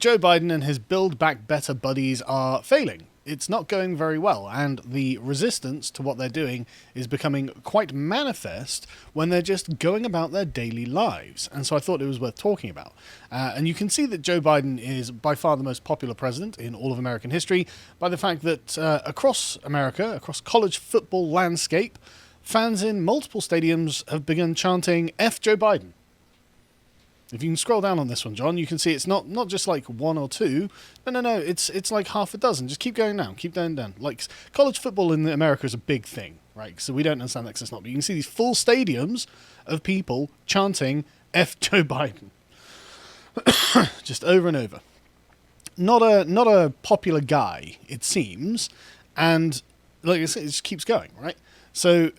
Joe Biden and his Build Back Better buddies are failing. It's not going very well, and the resistance to what they're doing is becoming quite manifest when they're just going about their daily lives. And so I thought it was worth talking about. And you can see that Joe Biden is by far the most popular president in all of American history by the fact that across America, across college football landscape, fans in multiple stadiums have begun chanting F Joe Biden. If you can scroll down on this one, John, you can see it's not just like one or two. No, it's like half a dozen. Just keep going down, keep going down. Like, college football in America is a big thing, right? So we don't understand that 'cause it's not. But you can see these full stadiums of people chanting F Joe Biden. Just over and over. Not a popular guy, it seems. And like I said, it just keeps going, right? So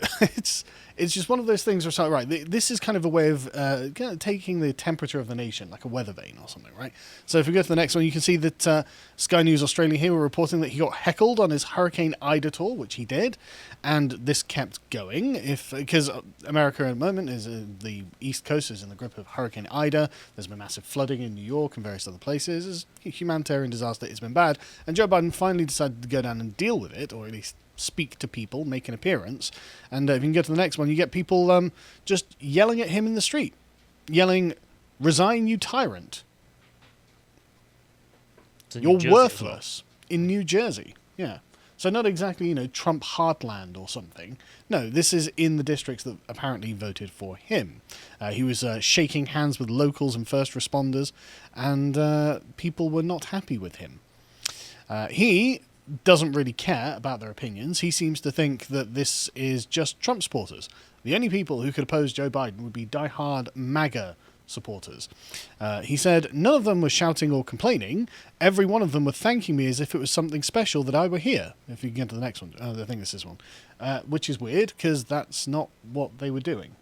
it's just one of those things where it's like, right, this is kind of a way of kind of taking the temperature of the nation, like a weather vane or something, right? So if we go to the next one, you can see that Sky News Australia here were reporting that he got heckled on his Hurricane Ida tour, which he did, and this kept going because America at the moment is the East Coast is in the grip of Hurricane Ida. There's been massive flooding in New York and various other places. It's a humanitarian disaster. It's been bad, and Joe Biden finally decided to go down and deal with it, or at least speak to people, make an appearance. And if you can go to the next one, you get people just yelling at him in the street, yelling, "Resign, you tyrant. You're worthless." In New Jersey, yeah. So not exactly, Trump heartland or something. No, this is in the districts that apparently voted for him. He was shaking hands with locals and first responders, and people were not happy with him. He doesn't really care about their opinions. He seems to think that this is just Trump supporters. The only people who could oppose Joe Biden would be diehard MAGA supporters. He said, "None of them were shouting or complaining. Every one of them were thanking me as if it was something special that I were here." If you can get to the next one. I think this is one. Which is weird, because that's not what they were doing.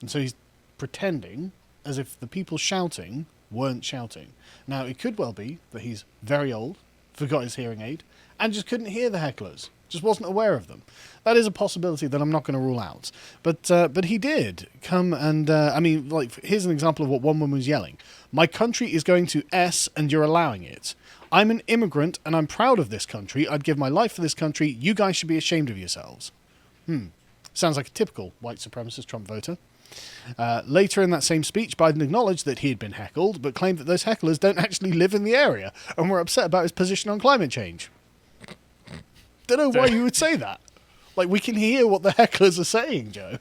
And so he's pretending as if the people shouting weren't shouting. Now, it could well be that he's very old, forgot his hearing aid, and just couldn't hear the hecklers. Just wasn't aware of them. That is a possibility that I'm not going to rule out. But he did come and, here's an example of what one woman was yelling. "My country is going to S and you're allowing it. I'm an immigrant and I'm proud of this country. I'd give my life for this country. You guys should be ashamed of yourselves." Sounds like a typical white supremacist Trump voter. Later in that same speech, Biden acknowledged that he had been heckled, but claimed that those hecklers don't actually live in the area and were upset about his position on climate change. Don't know why you would say that. Like, we can hear what the hecklers are saying, Joe.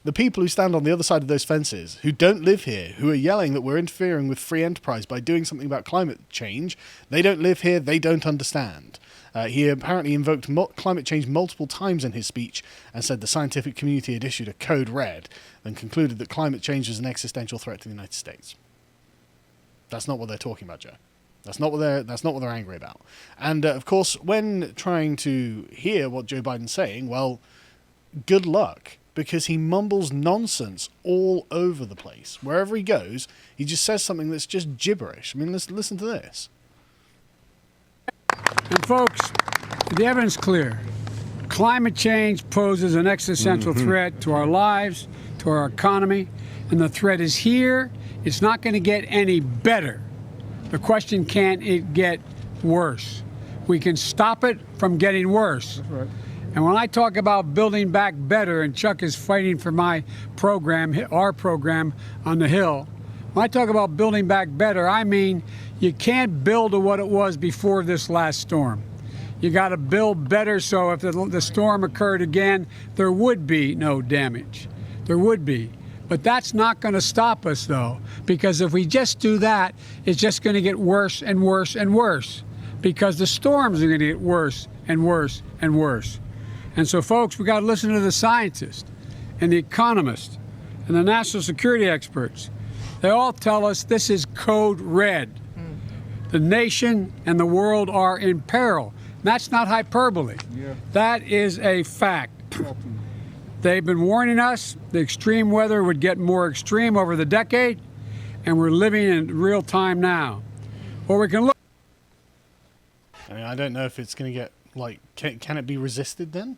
The people who stand on the other side of those fences, who don't live here, who are yelling that we're interfering with free enterprise by doing something about climate change, they don't live here, they don't understand. He apparently invoked climate change multiple times in his speech and said the scientific community had issued a code red and concluded that climate change was an existential threat to the United States. That's not what they're talking about, Joe. That's not what they're angry about. And of course, when trying to hear what Joe Biden's saying, well, good luck, because he mumbles nonsense all over the place. Wherever he goes, he just says something that's just gibberish. I mean, listen to this. And folks, the evidence is clear. Climate change poses an existential threat to our lives, to our economy, and the threat is here. It's not going to get any better. The question, can it get worse? We can stop it from getting worse. That's right. And when I talk about building back better, and Chuck is fighting for my program, our program on the Hill, when I talk about building back better, I mean you can't build to what it was before this last storm. You got to build better so if the storm occurred again, there would be no damage. There would be. But that's not going to stop us, though, because if we just do that, it's just going to get worse and worse and worse, because the storms are going to get worse and worse and worse. And so, folks, we got to listen to the scientists and the economists and the national security experts. They all tell us this is code red. The nation and the world are in peril. That's not hyperbole. Yeah. That is a fact. They've been warning us the extreme weather would get more extreme over the decade, and we're living in real time now. Or we can look. I mean, I don't know if it's going to get, can it be resisted then?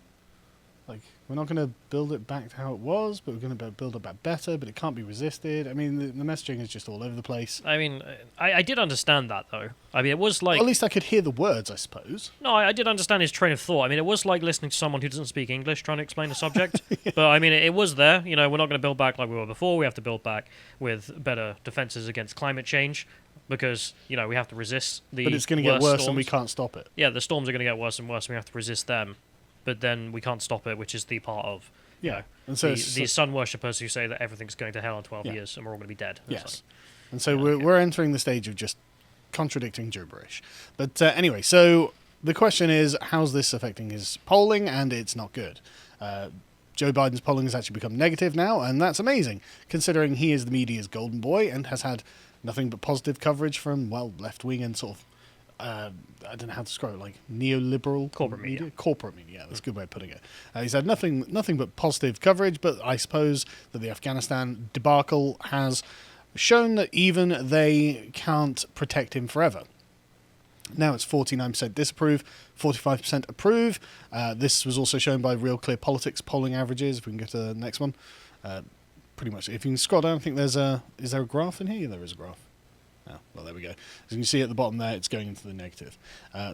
We're not going to build it back to how it was, but we're going to build it back better, but it can't be resisted. I mean, the messaging is just all over the place. I mean, I did understand that, though. I mean, it was like... Well, at least I could hear the words, I suppose. No, I did understand his train of thought. I mean, it was like listening to someone who doesn't speak English trying to explain the subject. Yeah. But, I mean, it was there. You know, we're not going to build back like we were before. We have to build back with better defenses against climate change because, you know, we have to resist the But it's going to get worse storms. and we can't stop it. Yeah, the storms are going to get worse and worse and we have to resist them. But then we can't stop it, which is the part of... Yeah, you know, and so these sun worshippers who say that everything's going to hell in 12 years and we're all going to be dead. Yes. And so we're entering the stage of just contradicting gibberish. But anyway, so the question is, how's this affecting his polling? And it's not good. Joe Biden's polling has actually become negative now, and that's amazing, considering he is the media's golden boy and has had nothing but positive coverage from, well, left-wing and sort of I don't know how to describe it, like neoliberal corporate media. Corporate media, that's a good way of putting it. He's had nothing but positive coverage, but I suppose that the Afghanistan debacle has shown that even they can't protect him forever. Now it's 49% disapprove, 45% approve. This was also shown by Real Clear Politics polling averages. If we can go to the next one. Pretty much, if you can scroll down, I think is there a graph in here? Yeah, there is a graph. Oh, well, there we go. As you can see at the bottom there, it's going into the negative.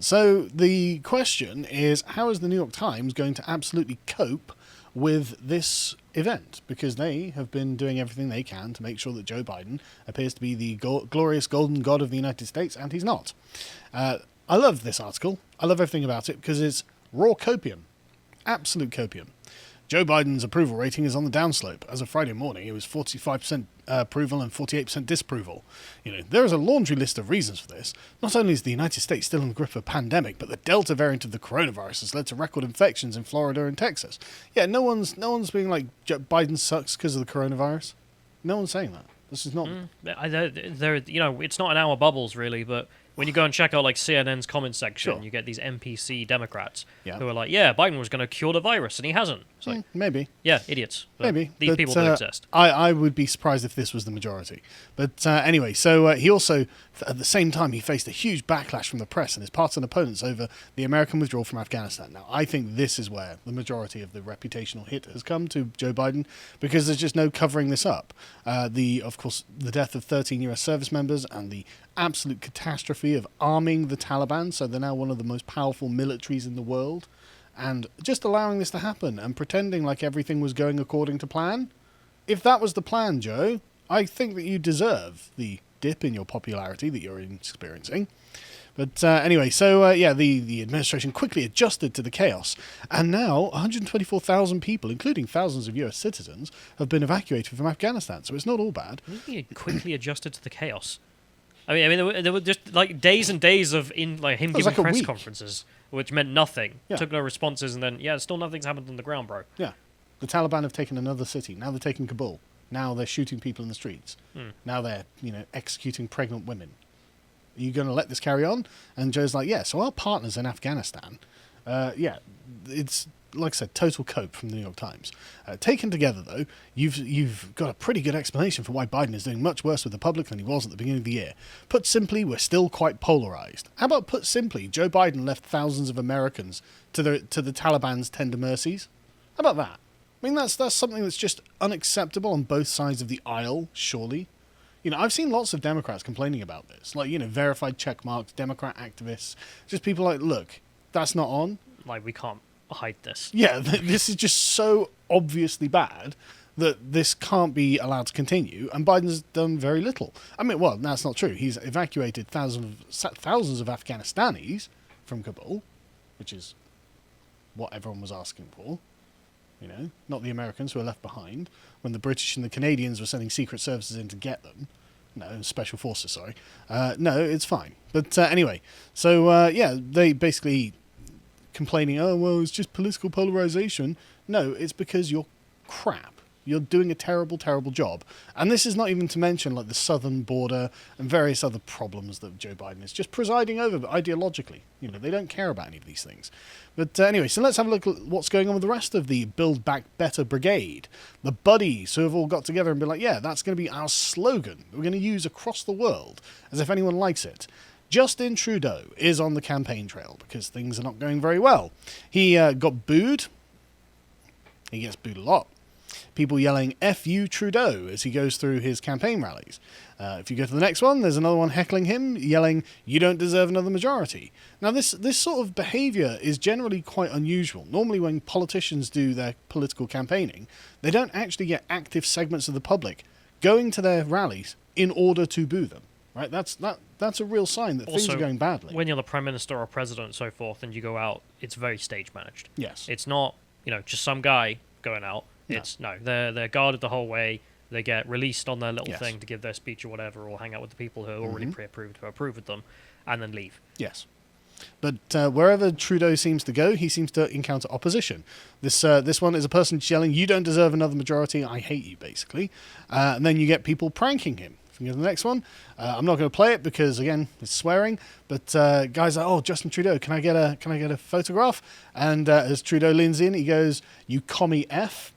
So the question is, how is the New York Times going to absolutely cope with this event? Because they have been doing everything they can to make sure that Joe Biden appears to be the glorious golden god of the United States, and he's not. I love this article. I love everything about it because it's raw copium. Absolute copium. Joe Biden's approval rating is on the downslope. As of Friday morning, it was 45% approval and 48% disapproval. You know, there is a laundry list of reasons for this. Not only is the United States still in the grip of a pandemic, but the Delta variant of the coronavirus has led to record infections in Florida and Texas. Yeah, no one's being like, Biden sucks because of the coronavirus. No one's saying that. This is not... You know, it's not in our bubbles, really, but when you go and check out like CNN's comment section, Sure. you get these NPC Democrats Yeah. who are like, yeah, Biden was going to cure the virus, and he hasn't. It's like, maybe. yeah, idiots. But Maybe. These But, people do exist. I would be surprised if this was the majority. But anyway, so he also, at the same time, he faced a huge backlash from the press and his partisan opponents over the American withdrawal from Afghanistan. Now, I think this is where the majority of the reputational hit has come to Joe Biden, because there's just no covering this up. Of course, the death of 13 US service members and the absolute catastrophe of arming the Taliban, so they're now one of the most powerful militaries in the world, and just allowing this to happen and pretending like everything was going according to plan. If that was the plan, Joe, I think that you deserve the dip in your popularity that you're experiencing. But anyway, so the administration quickly adjusted to the chaos, and now 124,000 people, including thousands of US citizens, have been evacuated from Afghanistan, so it's not all bad. He quickly adjusted to the chaos. I mean, there were just like days and days of him giving like a press week. conferences, which meant nothing. Yeah. Took no responses, and then still nothing's happened on the ground, bro. Yeah. The Taliban have taken another city. Now they're taking Kabul. Now they're shooting people in the streets. Now they're, executing pregnant women. Are you going to let this carry on? And Joe's like, yeah, so our partners in Afghanistan, it's, like I said, total cope from the New York Times. Taken together, though, you've got a pretty good explanation for why Biden is doing much worse with the public than he was at the beginning of the year. Put simply, we're still quite polarized. How about put simply, Joe Biden left thousands of Americans to the Taliban's tender mercies? How about that? I mean, that's something that's just unacceptable on both sides of the aisle, surely. I've seen lots of Democrats complaining about this. Like, verified check marks, Democrat activists, just people like, look, that's not on. Like, we can't hide this. Yeah, this is just so obviously bad that this can't be allowed to continue, and Biden's done very little. I mean, well, that's not true. He's evacuated thousands of Afghanistanis from Kabul, which is what everyone was asking for. Not the Americans who were left behind when the British and the Canadians were sending secret services in to get them. No, special forces, sorry. No, it's fine. But anyway, so they basically complaining, oh, well, it's just political polarization. No, it's because you're crap. You're doing a terrible, terrible job. And this is not even to mention like the southern border and various other problems that Joe Biden is just presiding over ideologically. They don't care about any of these things. But anyway, so let's have a look at what's going on with the rest of the Build Back Better Brigade. The buddies who have all got together and been like, yeah, that's going to be our slogan. We're going to use across the world as if anyone likes it. Justin Trudeau is on the campaign trail because things are not going very well. He got booed. He gets booed a lot. People yelling "F you, Trudeau" as he goes through his campaign rallies. If you go to the next one, there's another one heckling him, yelling, "You don't deserve another majority." Now, this sort of behaviour is generally quite unusual. Normally, when politicians do their political campaigning, they don't actually get active segments of the public going to their rallies in order to boo them. Right? That's a real sign that things are going badly. When you're the Prime Minister or President and so forth, and you go out, it's very stage managed. Yes. It's not, just some guy going out. They're guarded the whole way. They get released on their little thing to give their speech or whatever, or hang out with the people who are already pre-approved, who approve of them, and then leave. Yes. But wherever Trudeau seems to go, he seems to encounter opposition. This one is a person yelling, "You don't deserve another majority, I hate you," basically. And then you get people pranking him. If you go to the next one, I'm not going to play it because, again, it's swearing. But guys are, "Oh, Justin Trudeau, can I get a photograph?" And as Trudeau leans in, he goes, "You commie F."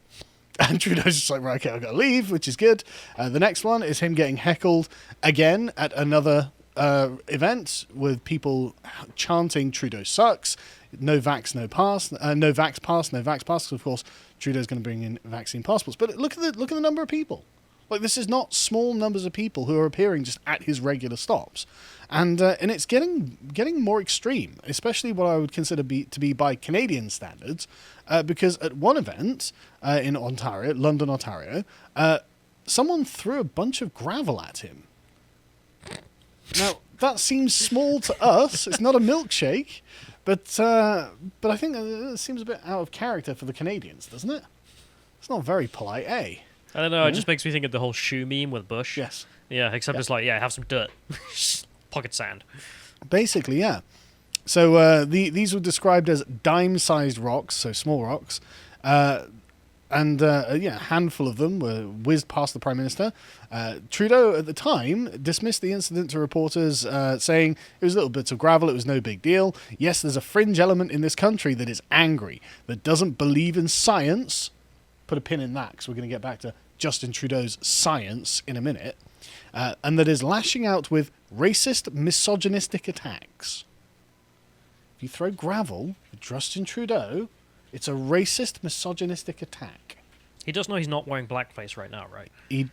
And Trudeau's just like, "Right, okay, I've got to leave," which is good. The next one is him getting heckled again at another event with people chanting "Trudeau sucks," "No vax, no pass," "No vax pass, no vax pass." Of course, Trudeau's going to bring in vaccine passports. But look at the number of people. Like, this is not small numbers of people who are appearing just at his regular stops, and it's getting more extreme, especially what I would consider to be by Canadian standards, because at one event in Ontario, London, Ontario, someone threw a bunch of gravel at him. Now, that seems small to us. It's not a milkshake, but I think it seems a bit out of character for the Canadians, doesn't it? It's not very polite, eh? I don't know, It just makes me think of the whole shoe meme with Bush. Yes. Yeah, except it's like, have some dirt. Pocket sand. Basically, yeah. So these were described as dime-sized rocks, so small rocks, and a handful of them were whizzed past the Prime Minister. Trudeau, at the time, dismissed the incident to reporters, saying it was little bits of gravel, it was no big deal. Yes, there's a fringe element in this country that is angry, that doesn't believe in science. Put a pin in that, because we're going to get back to Justin Trudeau's science in a minute, and that is lashing out with racist, misogynistic attacks. If you throw gravel at Justin Trudeau, it's a racist, misogynistic attack. He does know he's not wearing blackface right now, right? He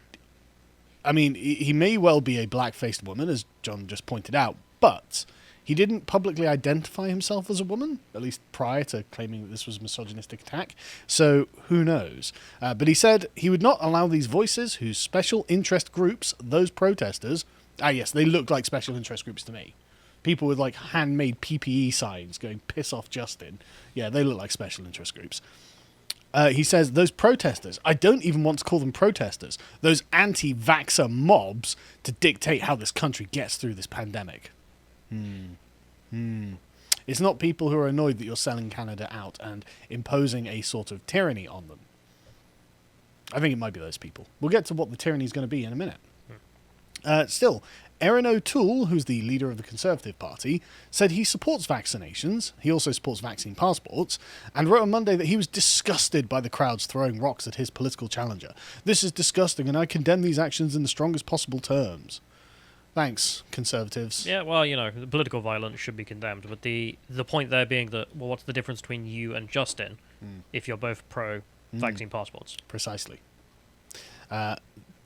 may well be a black-faced woman, as John just pointed out, but he didn't publicly identify himself as a woman, at least prior to claiming that this was a misogynistic attack, so who knows. But he said he would not allow these voices whose special interest groups, those protesters, yes, they look like special interest groups to me. People with, like, handmade PPE signs going, "Piss off Justin." Yeah, they look like special interest groups. He says, those protesters, I don't even want to call them protesters, those anti-vaxxer mobs, to dictate how this country gets through this pandemic. It's not people who are annoyed that you're selling Canada out and imposing a sort of tyranny on them. I think it might be those people. We'll get to what the tyranny is going to be in a minute. Still, Erin O'Toole, who's the leader of the Conservative Party, said he supports vaccinations. He also supports vaccine passports, and wrote on Monday that he was disgusted by the crowds throwing rocks at his political challenger. "This is disgusting, and I condemn these actions in the strongest possible terms." Thanks, Conservatives. Yeah, well, the political violence should be condemned, but the point there being that, well, what's the difference between you and Justin if you're both pro-vaccine passports? Precisely.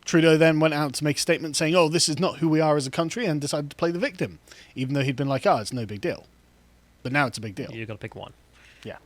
Trudeau then went out to make a statement saying, "Oh, this is not who we are as a country," and decided to play the victim, even though he'd been like, "Oh, it's no big deal." But now it's a big deal. You've got to pick one. Yeah.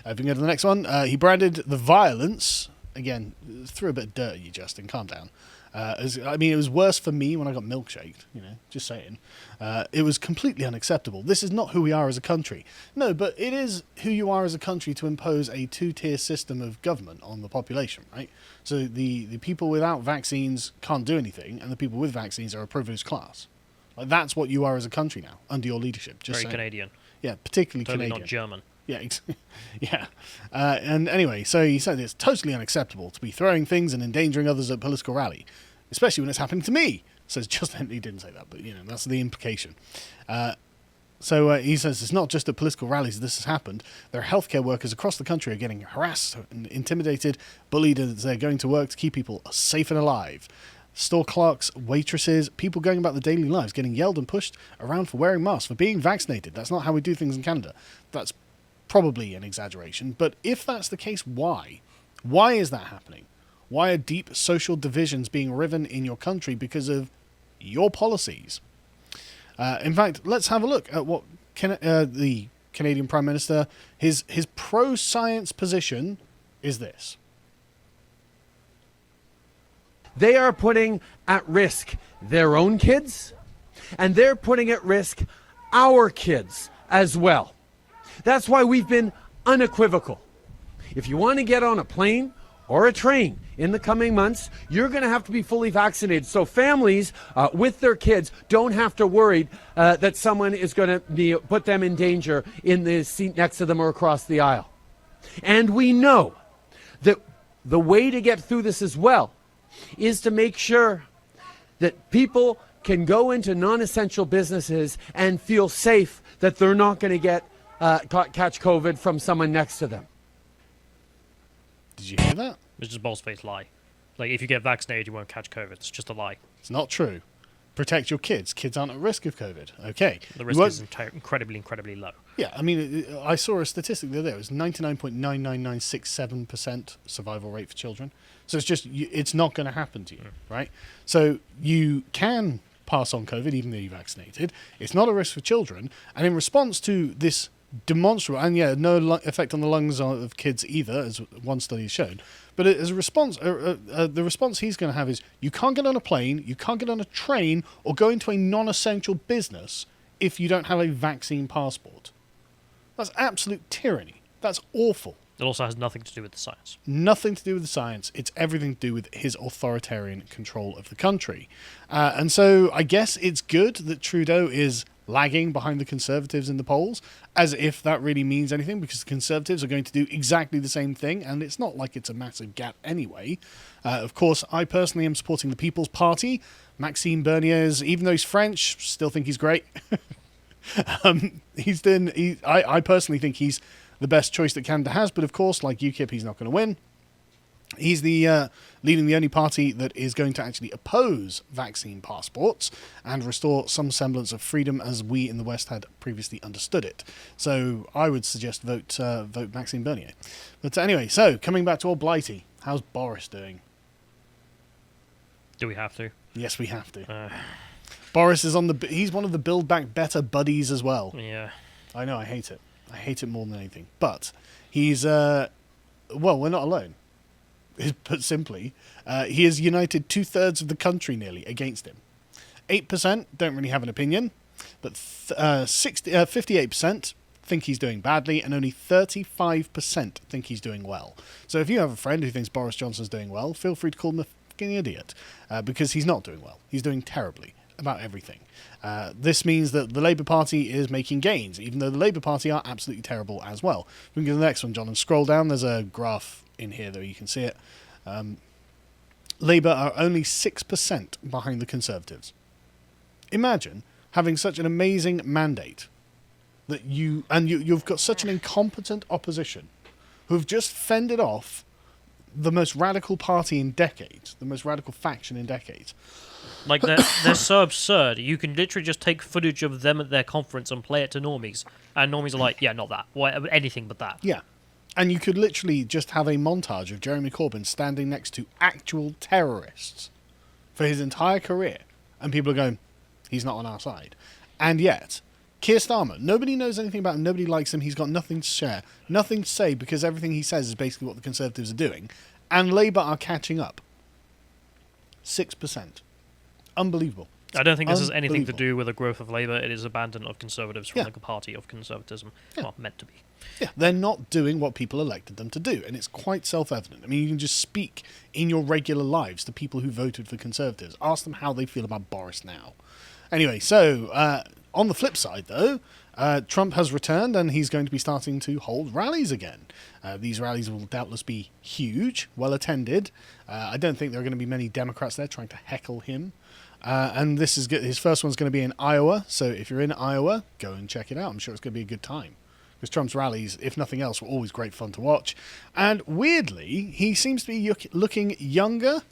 If we can go to the next one, he branded the violence, again, threw a bit of dirt at you, Justin, calm down. It was worse for me when I got milkshaked, just saying. It was completely unacceptable. This is not who we are as a country. No, but it is who you are as a country to impose a two-tier system of government on the population, right? So the people without vaccines can't do anything, and the people with vaccines are a privileged class. Like, that's what you are as a country now, under your leadership. Just Very saying. Canadian. Yeah, particularly Totally Canadian. not German. Yeah, yeah. And anyway, so he said it's totally unacceptable to be throwing things and endangering others at a political rally, especially when it's happening to me. Says Justin. He didn't say that, but that's the implication. So he says it's not just at political rallies this has happened. There are healthcare workers across the country are getting harassed and intimidated, bullied as they're going to work to keep people safe and alive. Store clerks, waitresses, people going about their daily lives getting yelled and pushed around for wearing masks, for being vaccinated. That's not how we do things in Canada. That's probably an exaggeration, but if that's the case, why? Why is that happening? Why are deep social divisions being riven in your country because of your policies? In fact, let's have a look at what the Canadian Prime Minister, his pro-science position is this. They are putting at risk their own kids, and they're putting at risk our kids as well. That's why we've been unequivocal. If you want to get on a plane or a train in the coming months, you're going to have to be fully vaccinated. So families with their kids don't have to worry that someone is going to put them in danger in the seat next to them or across the aisle. And we know that the way to get through this as well is to make sure that people can go into non-essential businesses and feel safe that they're not going to catch COVID from someone next to them. Did you hear that? It's just a balls-faced lie. Like, if you get vaccinated, you won't catch COVID. It's just a lie. It's not true. Protect your kids. Kids aren't at risk of COVID. Okay. The risk is incredibly, incredibly low. Yeah, I mean, I saw a statistic the other day. It was 99.99967% survival rate for children. So it's just, it's not going to happen to you, right? So you can pass on COVID even though you're vaccinated. It's not a risk for children. And in response to this demonstrable, and yeah, no effect on the lungs of kids either, as one study has shown. But as a response, the response he's going to have is, you can't get on a plane, you can't get on a train, or go into a non-essential business if you don't have a vaccine passport. That's absolute tyranny. That's awful. It also has nothing to do with the science. Nothing to do with the science. It's everything to do with his authoritarian control of the country. And so I guess it's good that Trudeau is lagging behind the Conservatives in the polls, as if that really means anything, because the Conservatives are going to do exactly the same thing, and it's not like it's a massive gap anyway. Of course, I personally am supporting the People's Party. Maxime Bernier's, even though he's French, still think he's great. I personally think he's the best choice that Canada has, but of course, like UKIP, he's not going to win. He's the leading the only party that is going to actually oppose vaccine passports and restore some semblance of freedom as we in the West had previously understood it. So I would suggest vote Maxime Bernier. But anyway, so coming back to old Blighty, how's Boris doing? Do we have to? Yes, we have to. Boris is he's one of the Build Back Better buddies as well. Yeah. I know, I hate it. I hate it more than anything. But he's, well, we're not alone. Put simply, he has united 2/3 of the country nearly against him. 8% don't really have an opinion, but 58% think he's doing badly, and only 35% think he's doing well. So if you have a friend who thinks Boris Johnson's doing well, feel free to call him a fucking idiot, because he's not doing well. He's doing terribly about everything. This means that the Labour Party is making gains, even though the Labour Party are absolutely terrible as well. We can go to the next one, John, and scroll down. There's a graph in here, though, you can see it. Labour are only 6% behind the Conservatives. Imagine having such an amazing mandate that you've got such an incompetent opposition who've just fended off the most radical party in decades, the most radical faction in decades. Like, they're so absurd. You can literally just take footage of them at their conference and play it to normies. And normies are like, yeah, not that. Anything but that. Yeah. And you could literally just have a montage of Jeremy Corbyn standing next to actual terrorists for his entire career. And people are going, he's not on our side. And yet, Keir Starmer, nobody knows anything about him, nobody likes him, he's got nothing to share, nothing to say, because everything he says is basically what the Conservatives are doing. And Labour are catching up. 6%. Unbelievable. I don't think this has anything to do with the growth of Labour. It is abandonment of Conservatives from the party of conservatism. Yeah. Well, meant to be. Yeah, they're not doing what people elected them to do, and it's quite self-evident. I mean, you can just speak in your regular lives to people who voted for Conservatives. Ask them how they feel about Boris now. Anyway, so on the flip side, though, Trump has returned, and he's going to be starting to hold rallies again. These rallies will doubtless be huge, well-attended. I don't think there are going to be many Democrats there trying to heckle him. And this is his first one's going to be in Iowa, so if you're in Iowa, go and check it out. I'm sure it's going to be a good time. Because Trump's rallies, if nothing else, were always great fun to watch. And weirdly, he seems to be looking younger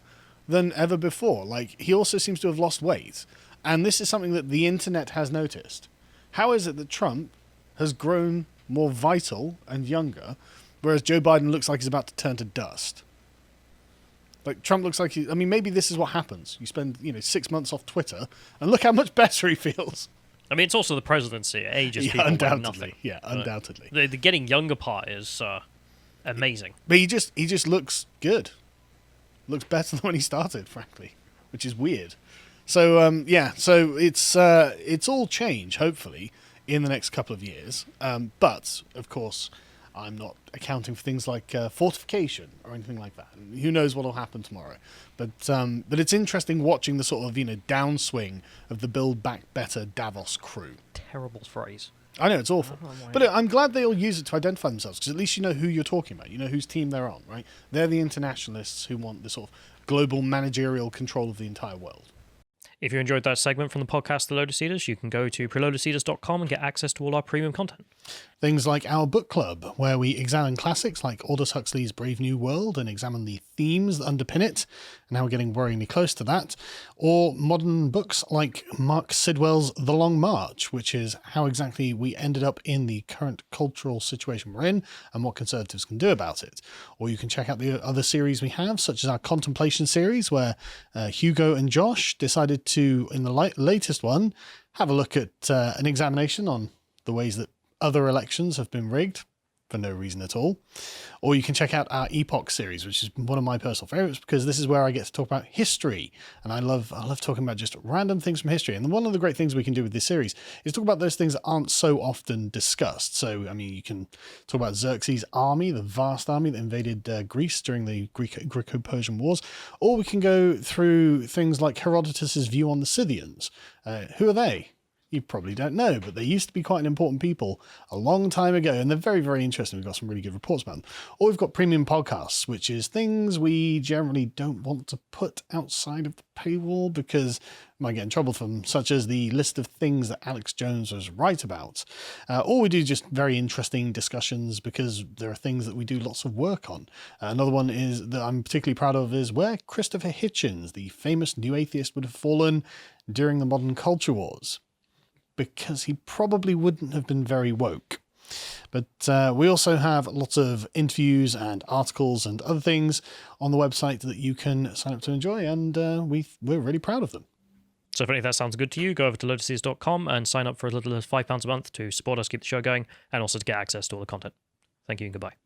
than ever before. Like, he also seems to have lost weight. And this is something that the internet has noticed. How is it that Trump has grown more vital and younger, whereas Joe Biden looks like he's about to turn to dust. Like, Trump looks like I mean, maybe this is what happens. You spend, 6 months off Twitter, and look how much better he feels. I mean, it's also the presidency. It ages Yeah, people like undoubtedly. nothing. Yeah, undoubtedly. The getting younger part is amazing. But he just looks good. Looks better than when he started, frankly, which is weird. So so it's all change, hopefully, in the next couple of years. But of course, I'm not accounting for things like fortification or anything like that. And who knows what will happen tomorrow? But it's interesting watching the sort of downswing of the Build Back Better Davos crew. Terrible phrase. I know, it's awful. But I'm glad they all use it to identify themselves, because at least you know who you're talking about. You know whose team they're on, right? They're the internationalists who want the sort of global managerial control of the entire world. If you enjoyed that segment from the podcast The Lotus Eaters, you can go to prelotuseaters.com and get access to all our premium content. Things like our book club, where we examine classics like Aldous Huxley's Brave New World and examine the themes that underpin it, and now we're getting worryingly close to that, or modern books like Mark Sidwell's The Long March, which is how exactly we ended up in the current cultural situation we're in and what conservatives can do about it. Or you can check out the other series we have, such as our Contemplation series, where Hugo and Josh decided to, in the latest one, have a look at an examination on the ways that other elections have been rigged for no reason at all. Or you can check out our Epoch series, which is one of my personal favorites, because this is where I get to talk about history. And I love talking about just random things from history. And one of the great things we can do with this series is talk about those things that aren't so often discussed. So, I mean, you can talk about Xerxes' army, the vast army that invaded Greece during the Greco-Persian Wars. Or we can go through things like Herodotus' view on the Scythians. Who are they? You probably don't know, but they used to be quite an important people a long time ago, and they're very, very interesting. We've got some really good reports about them. Or we've got premium podcasts, which is things we generally don't want to put outside of the paywall because we might get in trouble from them, such as the list of things that Alex Jones was right about. Or we do just very interesting discussions because there are things that we do lots of work on. Another one is that I'm particularly proud of is where Christopher Hitchens, the famous new atheist, would have fallen during the modern culture wars, because he probably wouldn't have been very woke. But we also have lots of interviews and articles and other things on the website that you can sign up to enjoy, and we're really proud of them. So if any of that sounds good to you, go over to lotuseaters.com and sign up for as little as £5 a month to support us, keep the show going, and also to get access to all the content. Thank you and goodbye.